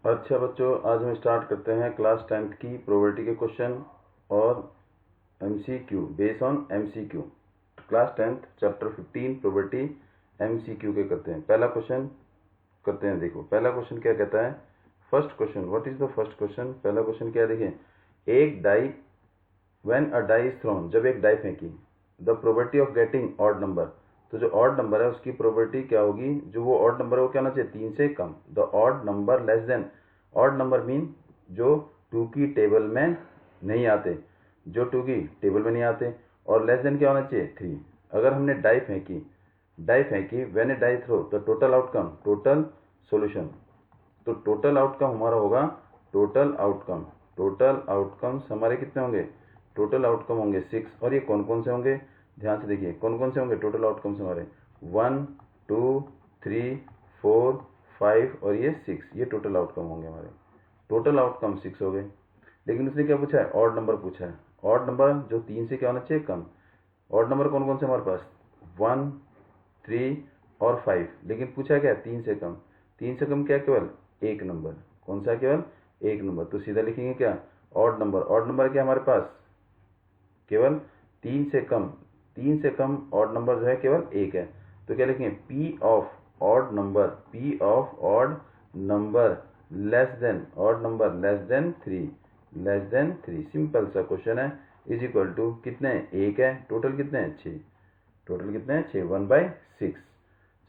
अच्छा बच्चों, आज हम स्टार्ट करते हैं क्लास 10th की प्रोबेबिलिटी के क्वेश्चन और MCQ based on MCQ. Class 10th chapter 15 probability MCQ के करते हैं। पहला क्वेश्चन करते हैं। देखो पहला क्वेश्चन क्या कहता है। First question, what is the first question. पहला क्वेश्चन क्या है, देखें। एक die, when a die is thrown, जब एक डाई फेंकी, the probability of getting odd number, तो जो ऑड नंबर है उसकी प्रोबेबिलिटी क्या होगी। जो वो ऑड नंबर है वो क्या होना चाहिए, 3 से कम। The odd number less than, odd number mean जो 2 की टेबल में नहीं आते, जो 2 की टेबल में नहीं आते। और लेस देन क्या होना चाहिए, 3। अगर हमने डाई फेंकी व्हेन ए डाई थ्रो, तो टोटल आउटकम, टोटल सॉल्यूशन, तो टोटल आउटकम हमारा होगा, टोटल आउटकम्स हमारे कितने होंगे, टोटल आउटकम होंगे 6। और ये कौन कौन से होंगे, ध्यान से देखिए कौन कौन से होंगे टोटल आउटकम्स हमारे, 1 2 3 4 5 और ये 6, ये टोटल आउटकम होंगे हमारे। टोटल आउटकम 6 हो गए। लेकिन उसने क्या पूछा है, ऑड नंबर पूछा है। ऑड नंबर जो 3 से क्या होना चाहिए, कम। ऑड नंबर कौन कौन से हमारे पास, 1 3 और 5। लेकिन पूछा क्या है, 3 से कम। 3 से कम क्या, केवल एक नंबर। कौन सा, केवल एक नंबर। तो सीधा लिखेंगे क्या, ऑड नंबर। ऑड नंबर क्या हमारे पास, केवल 3 से कम। 3 से कम ऑड नंबर जो है केवल एक है। तो क्या लिखेंगे, P of odd number, P of odd number less than, odd number less then 3, less than 3। Simple सा क्वेश्चन है। इज इक्वल टू कितने, एक है। टोटल कितने हैं, 6। टोटल कितने हैं, 6, 1/6।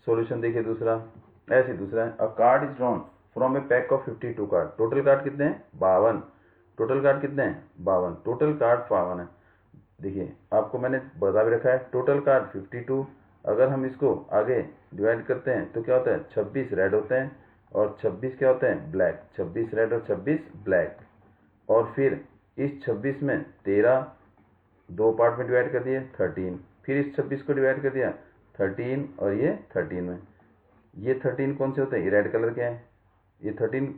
सॉल्यूशन देखिए दूसरा, ऐसे दूसरा है। अ card is drawn from A pack of 52 card. Total card कितने हैं, 52। टोटल कार्ड कितने हैं, 52। टोटल कार्ड 52 है। देखिए आपको मैंने बता भी रखा है, टोटल कार्ड 52। अगर हम इसको आगे डिवाइड करते हैं तो क्या होता है, 26 रेड होते हैं और 26 क्या होते हैं, ब्लैक। 26 रेड और 26 ब्लैक। और फिर इस 26 में 13 दो पार्ट में डिवाइड कर दिए, 13। फिर इस 26 को डिवाइड कर दिया, 13 और ये 13 में। ये 13 कौन से होते हैं, ये रेड कलर के हैं। ये 13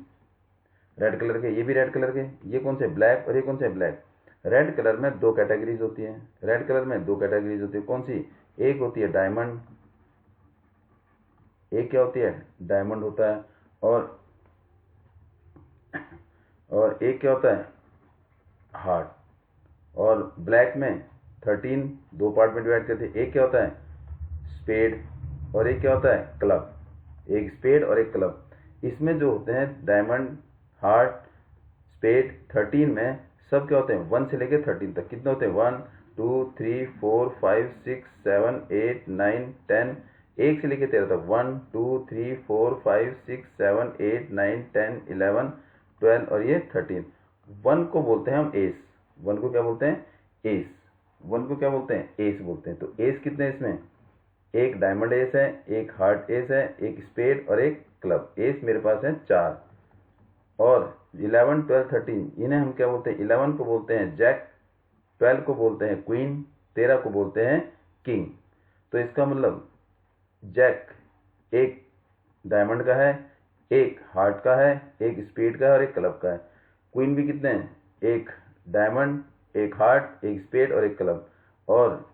रेड कलर के, ये भी रेड कलर के। ये कौन से, ब्लैक। और ये कौन से, ब्लैक। रेड कलर में दो कैटेगरीज होती हैं, रेड कलर में दो कैटेगरीज होती है। कौन सी, एक होती है डायमंड, एक क्या होती है, डायमंड होता है। और एक क्या होता है, हार्ट। और ब्लैक में 13 दो पार्ट में डिवाइड करते हैं। एक क्या होता है, स्पेड, और एक क्या होता है, क्लब। एक स्पेड और एक क्लब। इसमें जो होते हैं डायमंड, हार्ट, स्पेड, 13 में सब क्या होते हैं, 1 से लेकर 13 तक। कितने होते हैं, 1 2 3 4 5 6 7 8 9 10। एक से लेकर 13 तक, 1 2 3 4 5 6 7 8 9 10 11 12 और ये 13। 1 को बोलते हैं हम एस। 1 को क्या बोलते हैं, एस। 1 को क्या बोलते हैं, एस बोलते हैं। तो एस कितने हैं इसमें, एक डायमंड एस है, एक हार्ट एस है, एक स्पेड और एक क्लब। एस मेरे पास है 4। और 11 12 13 इन्हें हम क्या बोलते हैं, 11 को बोलते हैं जैक, 12 को बोलते हैं क्वीन, 13 को बोलते हैं किंग। तो इसका मतलब जैक एक डायमंड का है, एक हार्ट का है, एक स्पीड का है और एक क्लब का है। क्वीन भी कितने हैं, एक डायमंड, एक हार्ट, एक स्पेड और एक क्लब। और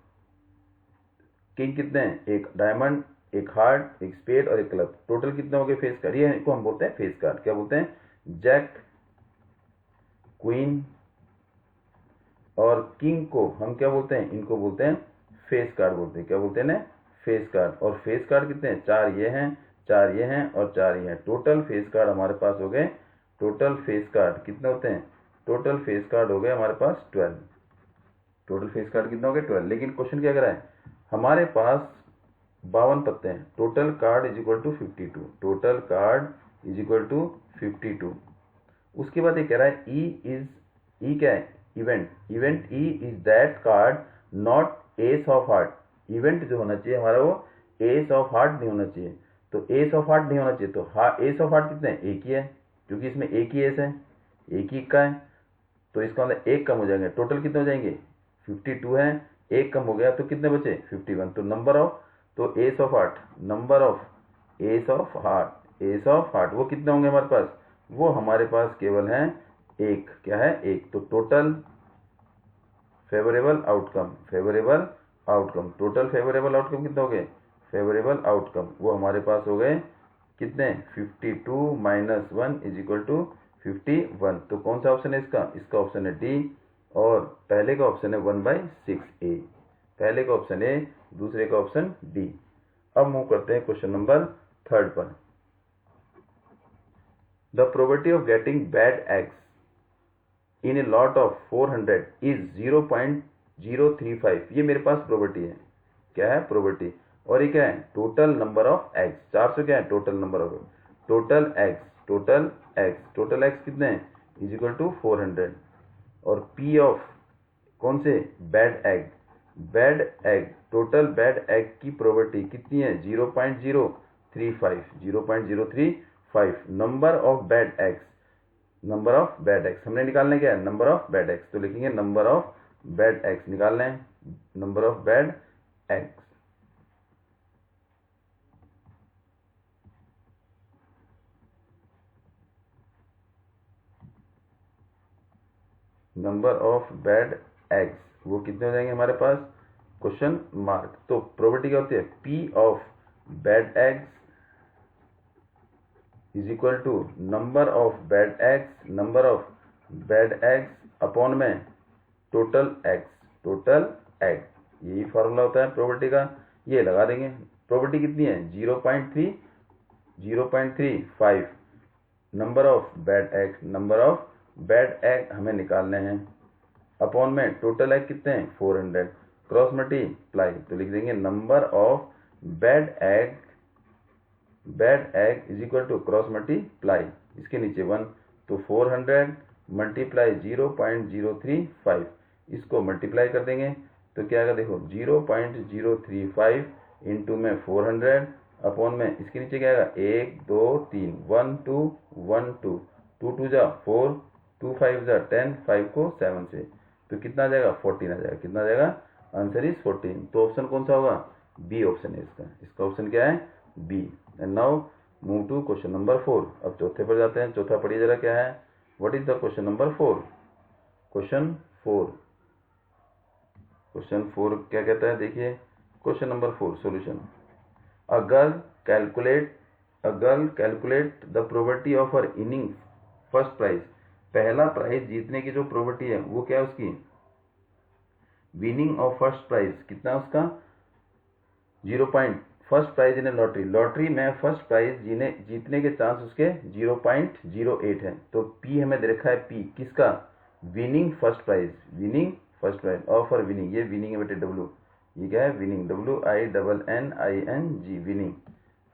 किंग कितने हैं, एक डायमंड, एक हार्ट, एक स्पेड और एक क्लब। टोटल कितने हो गए फेस कार्ड। ये को हम बोलते हैं फेस कार्ड। क्या बोलते हैं, जैक, क्वीन और किंग को हम क्या बोलते हैं, इनको बोलते हैं फेस कार्ड बोलते हैं। क्या बोलते हैं ना, फेस कार्ड। और फेस कार्ड कितने हैं, 4 ये हैं, 4 ये हैं और 4 ये हैं। टोटल फेस कार्ड हमारे पास हो गए, टोटल फेस कार्ड कितने होते हैं, टोटल फेस कार्ड हो गए हमारे पास 12। टोटल फेस कार्ड कितना हो गया, 12। लेकिन क्वेश्चन क्या कर रहा है, हमारे पास 52 पत्ते हैं। Total card is equal to 52। Total card is equal to 52। उसके बाद ये कह रहा है ई क्या है, event. Event E is that card not S of heart. Event जो होना चाहिए हमारा वो एस ऑफ हार्ट नहीं होना चाहिए। तो एस ऑफ हार्ट नहीं होना चाहिए, तो एस ऑफ हार्ट कितने हैं, एक ही है, क्योंकि इसमें एक ही एस है, एक ही का है। तो इसका मतलब एक कम हो जाएंगे। टोटल कितने हो जाएंगे, 52 है, एक कम हो गया तो कितने बचे, 51। तो नंबर ऑफ, तो S of heart, number of S of heart, S of heart वो कितने होंगे हमारे पास, वो हमारे पास केवल है एक। क्या है, एक। तो total favourable outcome, favourable outcome, total favourable outcome कितने हो गए, फेवरेबल आउटकम वो हमारे पास हो गए कितने 52 माइनस 1 इज इक्वल टू 51। तो कौन सा ऑप्शन है इसका ऑप्शन है डी, और पहले का ऑप्शन है 1/6a। पहले का ऑप्शन ए, दूसरे का ऑप्शन डी। अब मूव करते हैं क्वेश्चन नंबर 3 पर। The probability of getting bad eggs in a lot of 400 is 0.035। ये मेरे पास प्रोबेबिलिटी है। क्या है? प्रोबेबिलिटी। और ये क्या है? Total number of eggs. 400 क्या है? Total number of total eggs कितने हैं? Is equal to 400। और पी ऑफ कौन से? Bad egg total bad egg की प्रोबेबिलिटी कितनी है? 0.035। नंबर ऑफ बैड एग्स हमने निकालने क्या है? Number of bad eggs. तो लिखेंगे नंबर ऑफ बैड एग्स निकालना है, number of bad eggs. Number of bad eggs वो कितने हो जाएंगे हमारे पास? Question mark. तो प्रोबेबिलिटी क्या होती है? P of bad eggs is equal to number of bad eggs upon में टोटल एग। यही फॉर्मूला होता है प्रोबेबिलिटी का। ये लगा देंगे। प्रोबेबिलिटी कितनी है? 0.35। नंबर ऑफ बैड एग हमें निकालने हैं, अपॉन में टोटल एग कितने हैं? 400। क्रॉस मल्टीप्लाई, तो लिख देंगे number of bad egg is equal to cross multiply, इसके नीचे 1, तो 400 मल्टीप्लाई 0.035, इसको मल्टीप्लाई कर देंगे तो क्या आएगा? देखो 0.035 इंटू में 400 अपॉन में इसके नीचे क्या आएगा? 1 2 3 1 2 1 2 2 2 जा 4 2 5 जा 10 5 को 7 से, तो कितना आ जाएगा? 14 आ जाएगा। कितना आ जाएगा? Answer is 14। तो ऑप्शन कौन सा होगा? बी ऑप्शन है इसका ऑप्शन क्या है? B. And now move to question number 4। अब चौथे पर जाते हैं। चौथा पढ़िए जरा क्या है? What is the question number 4? Question 4 क्या कहता है? देखिए question number 4 solution. A girl calculate the probability of her winning first prize. पहला प्राइज जीतने की जो प्रोबेबिलिटी है वो क्या है उसकी? विनिंग ऑफ फर्स्ट प्राइज कितना है उसका? 0. फर्स्ट प्राइज इन लॉटरी में फर्स्ट प्राइज जीतने के चांस उसके 0.08 है। तो पी हमें दे रखा है। पी किसका? Winning first prize of winning. ये विनिंग है बेटे, डब्ल्यू। ये क्या है? Winning, WINNING winning.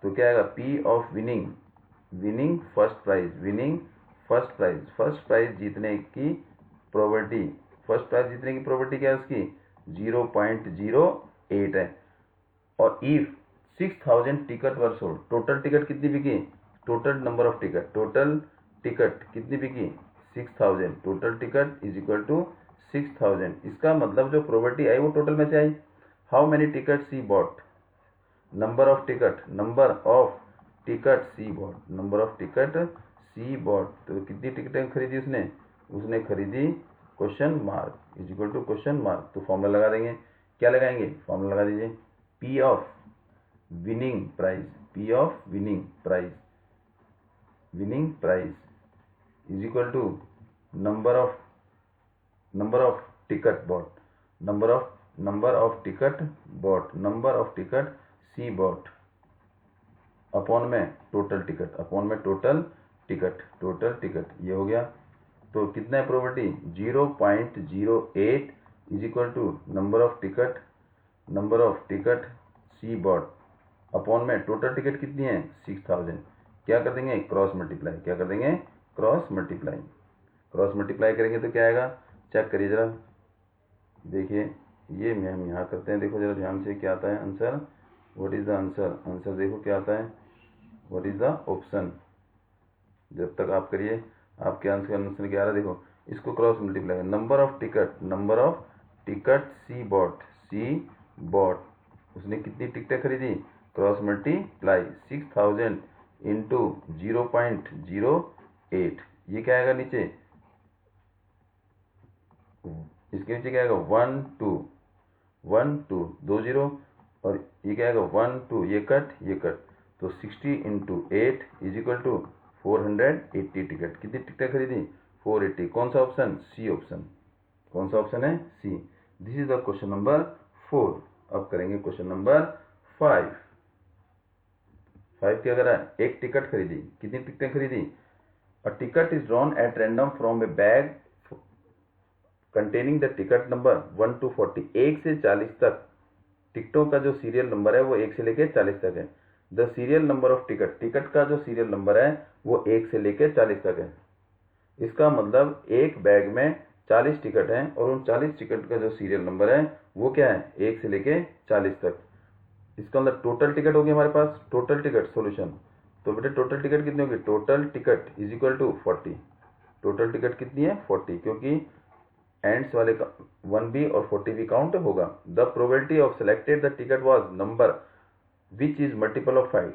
तो क्या आएगा? P of winning first prize जीतने की प्रोबेबिलिटी क्या है उसकी? 0.08 है। और if 6000 ticket were sold, total ticket कितनी बिकी? Total number of total ticket कितनी बिकी? 6000। Total ticket is equal to 6000। इसका मतलब जो प्रोबेबिलिटी आई वो टोटल में से आई। How many ticket she bought? Number of ticket she bought. तो कितनी टिकटें खरीदी उसने खरीदी question mark is equal to question mark. तो फॉर्मूला लगा देंगे। क्या लगाएंगे? फॉर्मूला लगा दीजिए। P of winning prize is equal to number of ticket she bought upon में टोटल टिकट। ये हो गया। तो कितना है probability? 0.08 is equal to number of ticket she bought upon में टोटल टिकट कितनी है? 6000। क्या कर देंगे? क्रॉस मल्टीप्लाई करेंगे तो क्या आएगा? चेक करिए जरा। देखिए ये हम यहाँ करते हैं। देखो जरा ध्यान से क्या आता है answer. What is the answer देखो क्या आता है। What is the option? जब तक आप करिए आपके आंसर क्या आ रहा है। देखो इसको cross multiply, number of ticket she bought उसने कितनी टिकटें खरीदी? Cross multiply 6000 into 0.08। ये क्या आएगा नीचे? इसके नीचे क्या आएगा? 1 2 2 0। और ये क्या आएगा? 1 2, ये कट। तो 60 into 8 is equal to 480 ticket. कितनी टिकट खरीदी? 480। कौन सा ऑप्शन? C option. कौन सा ऑप्शन है? C. This is the question number 4। अब करेंगे क्वेश्चन नंबर 5। 5 क्या करा? एक टिकट खरीदी। कितनी टिकटें खरीदी? A ticket is drawn at random from A bag containing the ticket number 1 to 40। 1 से 40 तक टिकटों का जो सीरियल नंबर है वो 1 से लेके 40 तक है। The serial number of ticket, ticket का जो सीरियल नंबर है वो 1 से लेके 40 तक है। इसका मतलब एक बैग में 40 टिकट हैं और उन 40 टिकट का जो सीरियल नंबर है वो क्या है? 1 से लेके 40 तक। इसका मतलब टोटल टिकट होगी हमारे पास। टोटल टिकट सॉल्यूशन, तो बेटे टोटल टिकट कितनी होगी? Total ticket is equal to 40। Total ticket कितनी है? 40, क्योंकि एंड्स वाले का 1b और 40b काउंट होगा। The probability of selected the ticket was number which is multiple of 5।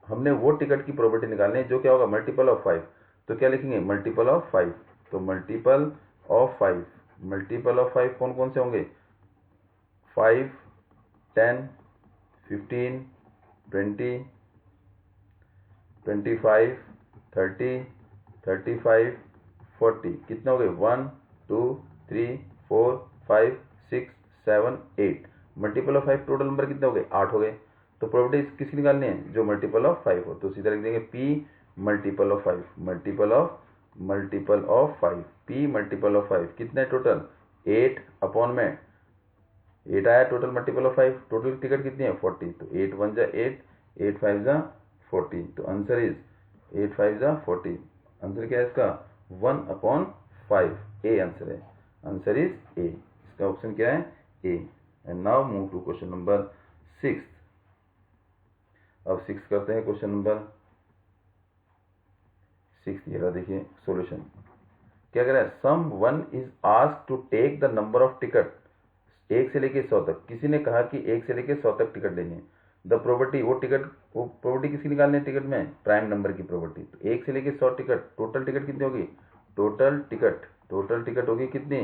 हमने वो टिकट की प्रोबेबिलिटी निकालनी है जो क्या होगा? Multiple of 5। तो क्या लिखेंगे? Multiple of 5। तो मल्टीपल ऑफ 5, मल्टीपल ऑफ 5 कौन कौन से होंगे? 5, 10, 15, 20, 25, 30, 35, 40। कितने हो गए? 1, 2, 3, 4, 5, 6, 7, 8। मल्टीपल ऑफ 5 टोटल नंबर कितने हो गए? 8 हो गए। तो प्रोबेबिलिटी किसकी निकालनी है? जो मल्टीपल ऑफ 5 हो। तो सीधा लिख देंगे P multiple of 5। Multiple of 5, P multiple of 5 कितने टोटल? 8 अपॉन में 8 आया total multiple of 5। Total ticket कितनी है? 40। तो 8 1 जा 8, 8 5 जा 40। तो आंसर इज 8 5 जा 40। आंसर क्या है इसका? 1/5। ए आंसर है। Answer is A. इसका ऑप्शन क्या है? A. And now move to question number 6। अब 6 करते हैं क्वेश्चन नंबर 6। ये रहा, देखिए सॉल्यूशन क्या कह रहा है? Someone is asked to take the number of ticket 1 से लेके 100 तक। किसी ने कहा कि 1 से लेके 100 तक टिकट लेनी है। द प्रोबेबिलिटी, वो प्रोबेबिलिटी किसकी निकालनी है टिकट में? प्राइम नंबर की प्रोबेबिलिटी। तो 1 से लेके 100 टिकट, टोटल टिकट कितनी होगी? टोटल टिकट होगी कितनी?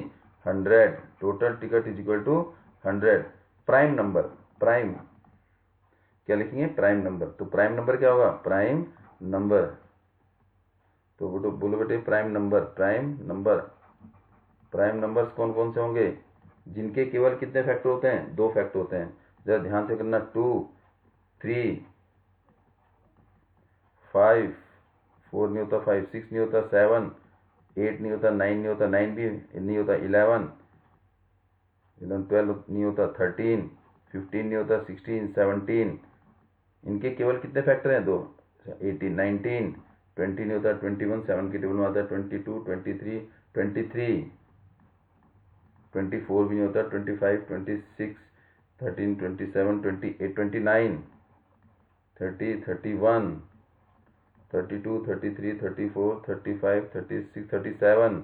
100। Total ticket is equal to 100। Prime number, prime क्या लिखेंगे? Prime number. तो प्राइम नंबर क्या होगा? Prime number. तो बोलो बेटे प्राइम नंबर। प्राइम नंबर्स कौन कौन से होंगे? जिनके केवल कितने फैक्टर होते हैं? 2 फैक्टर होते हैं। जरा ध्यान से करना। 2, 3, 5, 4 नहीं होता, 5, 6 नहीं होता, 7, 8 नहीं होता, 9 नहीं होता, 9 भी नहीं होता, 11, 12 नहीं होता, 13, 15 नहीं होता, 16, 17। इनके केवल कितने फैक्टर हैं? 2। 18, 19, 20 नहीं होता, 21 7 के टेबल में आता है, 22, 23, 24 भी नहीं होता, 25, 26, 13, 27, 28, 29, 30, 31, 32, 33, 34, 35, 36, 37,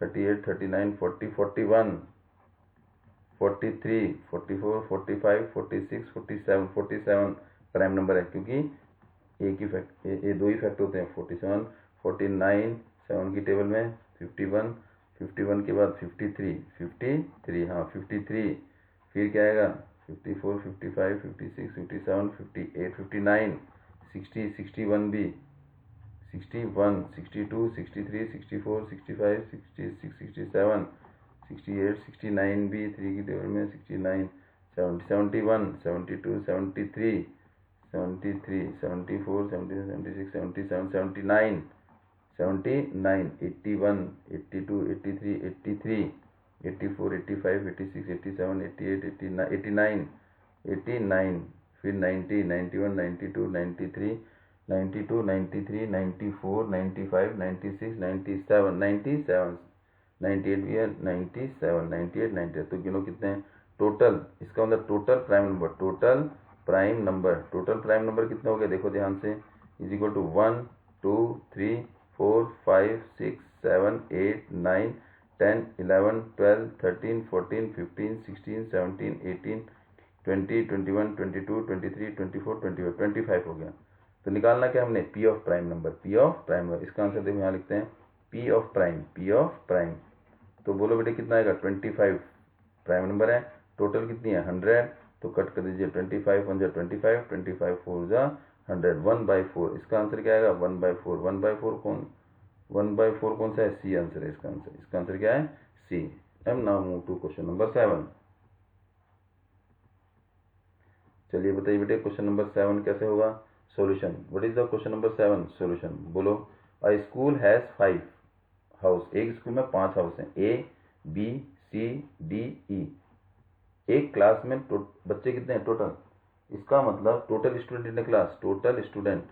38, 39, 40, 41, 43, 44, 45, 46, 47। 47 प्राइम नंबर है, क्योंकि एक ही फैक्ट, ये 2 ही फैक्ट होते हैं। 47, 49, 7 की टेबल में 51, 51 के बाद 53, हाँ 53। फिर क्या आएगा? 54, 55, 56, 57, 58, 59, 60, 61 भी, 61, 62, 63, 64, 65, 66, 67, 68, 69 भी 3 की टेबल में, 69, 70, 71, 72, 73, 73, 74, 75, 76, 77, 79, 79, 81, 82, 83, 83, 84, 85, 86, 87, 88, 89, 89, फिर 90, 91, 92, 93, 92, 93, 94, 95, 96, 97, 97, 98 भी है, 97, 98, 98। तो गिनो कितने हैं टोटल? इसका मतलब total prime number, total prime number कितने हो गए? देखो ध्यान से। इज इक्वल टू 1, 2, 3, 4, 5, 6, 7, 8, 9, 10, 11, 12, 13, 14, 15, 16, 17, 18, 20, 21, 22, 23, 24, 25, 25 हो गया। तो निकालना क्या हमने? P of prime number. इसका आंसर देखो यहाँ लिखते हैं पी ऑफ प्राइम। तो बोलो बेटे कितना आएगा? 25 प्राइम नंबर है। टोटल कितनी है? 100। तो कट कर दीजिए 25 1 जा 25, 25 4 जा 100, 1/4, इसका आंसर क्या आएगा 1/4, 1/4 कौन सा है, सी आंसर है इसका आंसर क्या है, सी। अब now move to question number 7। चलिए बताइए बेटे क्वेश्चन नंबर 7 कैसे होगा। Solution, what is the question number 7 solution, बोलो। अ स्कूल हैज 5 हाउस, एक स्कूल में 5 हाउस हैं, A B C D E. एक क्लास में बच्चे कितने हैं टोटल, इसका मतलब total student in a class, total student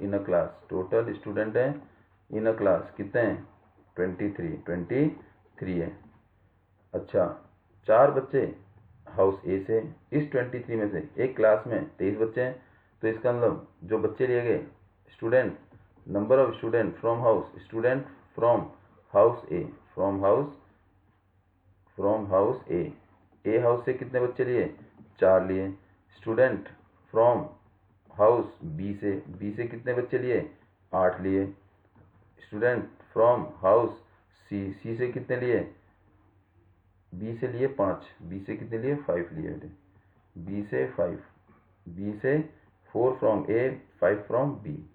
in a class, total student है इन अ क्लास कितने हैं 23 है। अच्छा, 4 बच्चे हाउस ए से, इस 23 में से एक क्लास में 23 बच्चे हैं, तो इसका मतलब जो बच्चे लिए गए student, number of student from house, student from house A, from house a house से कितने बच्चे लिए 4 लिए। स्टूडेंट फ्रॉम हाउस बी से कितने बच्चे लिए 8 लिए। स्टूडेंट फ्रॉम हाउस सी से कितने लिए, बी से लिए 5, बी से कितने लिए 5 लिए बेटे, बी से 5, बी से 4 from A, 5 from B,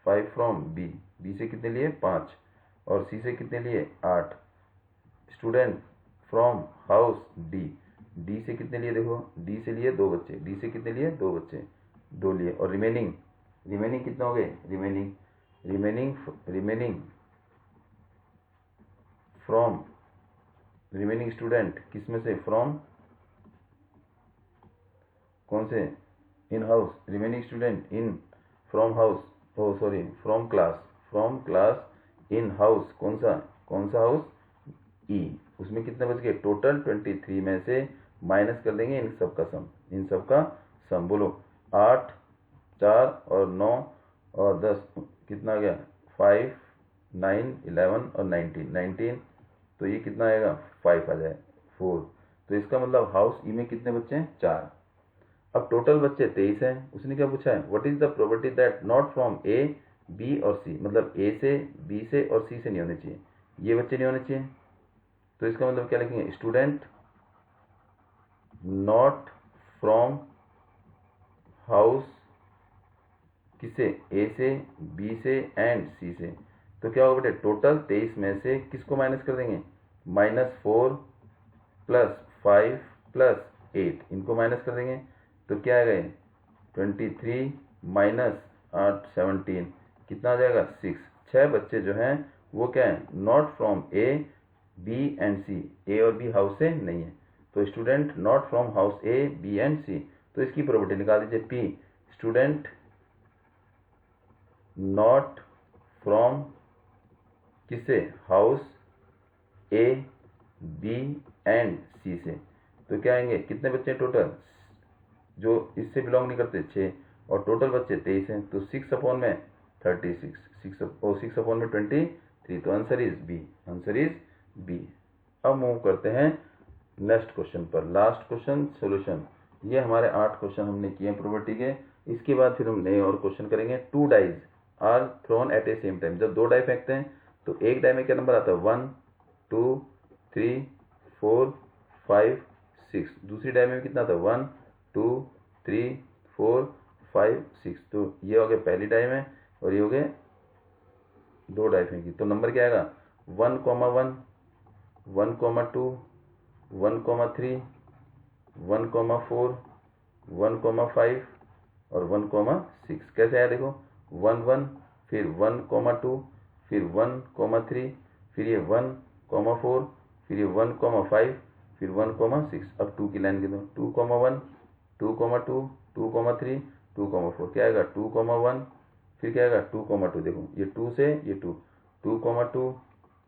5 from B से कितने लिए 5 और सी से कितने लिए 8। स्टूडेंट फ्रॉम हाउस डी से कितने लिए, देखो डी से लिए 2 बच्चे, डी से कितने लिए 2 बच्चे, 2 लिए। और रिमेनिंग कितना हो गए, रिमेनिंग स्टूडेंट किस में से, फ्रॉम कौन से, in house, remaining student in from house, O sorry from class in house, कौन सा हाउस ई, उसमें कितने बच गए टोटल 23 में से माइनस कर देंगे इन सब का सम, बोलो 8 4 और 9 और 10 कितना आ गया 5 9 11 और 19, तो ये कितना आएगा 5 आ जाए 4। तो इसका मतलब हाउस ई में कितने बच्चे हैं 4। अब टोटल बच्चे 23 हैं, उसने क्या पूछा है, what is the probability that not from A B और सी, मतलब ए से बी से और सी से नहीं होने चाहिए, ये बच्चे नहीं होने चाहिए। तो इसका मतलब क्या लिखेंगे, स्टूडेंट नॉट फ्रॉम हाउस किससे, ए से बी से एंड सी से। तो क्या होगा बेटे, टोटल 23 में से किसको माइनस कर देंगे, -4 + 5 + 8, इनको माइनस कर देंगे। तो क्या आएगा 23 - 8 17, कितना आ जाएगा 6। 6 बच्चे जो हैं वो क्या है, not from A B and C, A और बी हाउस से नहीं है। तो student not from house A B and C, तो इसकी प्रोबेबिलिटी निकाल दीजिए पी, स्टूडेंट नॉट फ्रॉम किससे, house A B and C से। तो क्या आएंगे, कितने बच्चे टोटल, जो इससे बिलोंग नहीं करते 6, और टोटल बच्चे 23 हैं, तो 6 अपॉन में 36, 6 अपॉन में 23, तो आंसर इज बी। अब मूव करते हैं नेक्स्ट क्वेश्चन पर, लास्ट क्वेश्चन सॉल्यूशन। ये हमारे 8 क्वेश्चन हमने किए हैं प्रोबेबिलिटी के। इसके बाद फिर हम नए और क्वेश्चन करेंगे। 2 dice are thrown at a same time, जब 2 डाई फेंकते हैं तो एक डाई में क्या नंबर आता है 1 2 3 4 5 6, दूसरी डाई में कितना आता है 1 2 3 4 5 6। तो ये हो गया पहली डाई में, और ये हो गए 2 डाई फेंकी, तो नंबर क्या आएगा 1, 1 1, 2 1, 3 1, 4 1, 5 और 1, 6। कैसे आया देखो 1 1, फिर 1, 2, फिर 1, 3, फिर ये 1, 4, फिर ये 1, 5, फिर 1, 6। अब 2 की लाइन गिनो 2, 1 2, 2 2, 3 2, 4, क्या आएगा 2, 1, फिर क्या आएगा 2, 2, देखो ये 2 से ये 2 2, 2,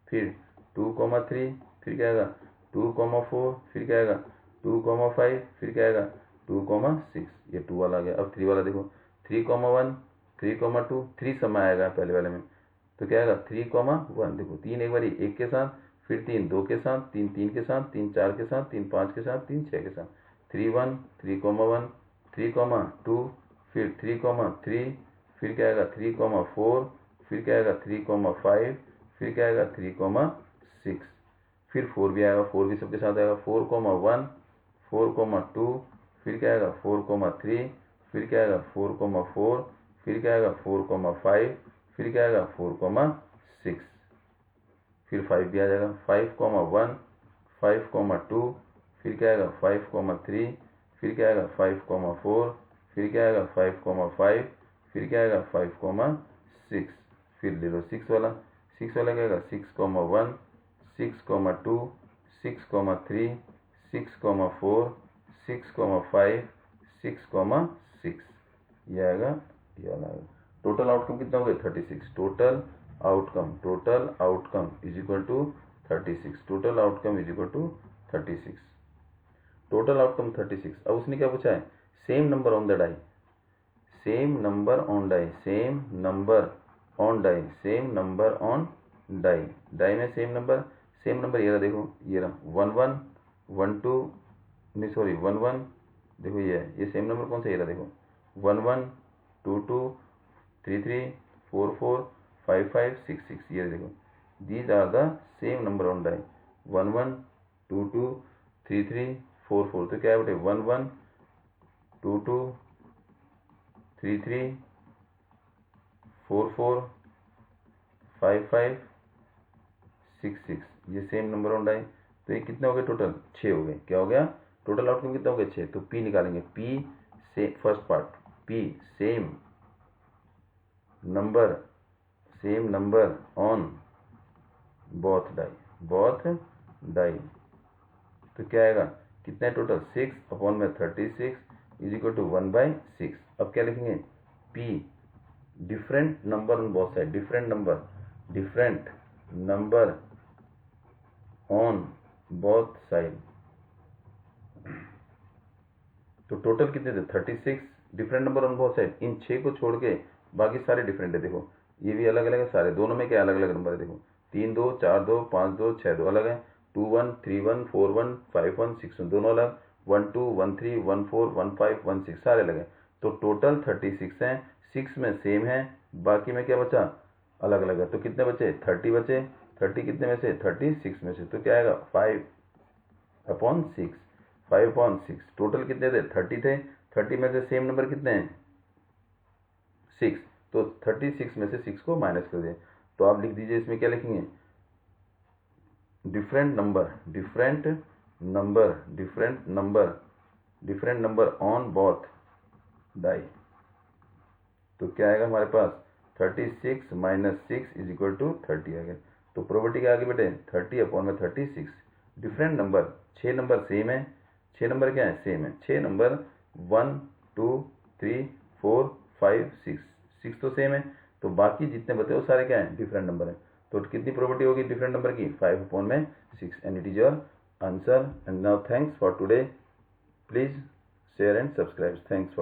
फिर 2, 3, फिर क्या आएगा 2, 4, फिर क्या आएगा 2, 5, फिर क्या आएगा 2, 6, ये 2 वाला आ गया। अब 3 वाला देखो 3, 1 3, 2, 3 समय आएगा पहले वाले में, तो क्या आएगा 3, 1, देखो 3 एक बारी 1 के साथ, फिर 3 2 के साथ, 3 3 के साथ, 3 4 के साथ, 3 5 के साथ, 3 6 के साथ, 3 1 3, 1 3, 2, फिर 3, 3, फिर क्या आएगा 3, 4, फिर क्या आएगा 3, 5, फिर क्या आएगा 3, 6, फिर 4 भी आएगा, 4 भी सबके साथ आएगा 4, 1 4, 2, फिर क्या आएगा 4, 3, फिर क्या आएगा 4,4, फिर क्या आएगा 4,5, फिर क्या आएगा 4,6, फिर 5 भी आ जाएगा 5,1, 5,2, फिर क्या आएगा 5,3, फिर क्या आएगा 5,4, फिर क्या आएगा 5,5, फिर क्या आएगा 5,6, फिर ले लो 6 वाला क्या आएगा 6,1, 6,2, 6,3, 6,4, 6,5, 6,6, ये आएगा, ये वाला आएगा। टोटल आउटकम कितना हो गया 36। Total outcome is equal to 36। Total outcome is equal to 36। Total outcome 36। अब उसने क्या पूछा है, same number on the die, same number on die, same number on die, same number on die, die में same number ये रहा, देखो ये रहा 1 1 1 2, नहीं सॉरी 1 1, देखो ये सेम नंबर कौन सा, ये रहा देखो 1 1 2 2 3 3 4 4 5 5 6 6, ये देखो these are the same number on die 1 1 2 2 3 3 4 4, तो क्या है बेटे 1 1 2 2 3 3 4 4 5 5 6 6, ये सेम नंबर ऑन डाई। तो ये कितने हो गए टोटल, 6 हो गए। क्या हो गया टोटल आउटकम कितना हो गया 6। तो पी निकालेंगे, पी से first part, P same number on both die, तो क्या आएगा कितना टोटल 6 अपॉन में 36 इज इक्वल टू 1/6। अब क्या लिखेंगे, P different number on both side, different number on both side. तो टोटल कितने थे 36 different number on both side. इन 6 को छोड़ के बाकी सारे डिफरेंट है। देखो ये भी अलग अलग है सारे, दोनों में क्या अलग अलग नंबर है, देखो 3 2 4 2 5 2 6 2 अलग है, 2 1 3 1 4 1 5 1 6 1 दोनों अलग, 1 2 1 3 1 4 1 5 1 6 सारे अलग है। तो टोटल 36 हैं, 6 में सेम है, बाकी में क्या बचा अलग अलग है। तो कितने बचे 30 बचे, 30 कितने में से 36 में से, तो क्या आएगा 5/6, 5/6। टोटल कितने थे 30 थे, 30 में से सेम नंबर कितने हैं 6, तो 36 में से 6 को माइनस कर दें। तो आप लिख दीजिए, इसमें क्या लिखेंगे, different number on both die. तो क्या आएगा हमारे पास 36 माइनस 6 इज इक्वल टू 30 आ गया। तो प्रॉपर्टी क्या आ गई बेटे 30 अपॉन में 36। डिफरेंट नंबर, 6 नंबर सेम है, 6 नंबर क्या है सेम है, 6 नंबर 1 2 3 4 5 6 तो सेम है, तो बाकी जितने बचे वो सारे क्या है डिफरेंट नंबर है। तो कितनी प्रॉपर्टी होगी डिफरेंट नंबर की 5/6, and it is your answer. And now thanks for today, please share and subscribe, thanks for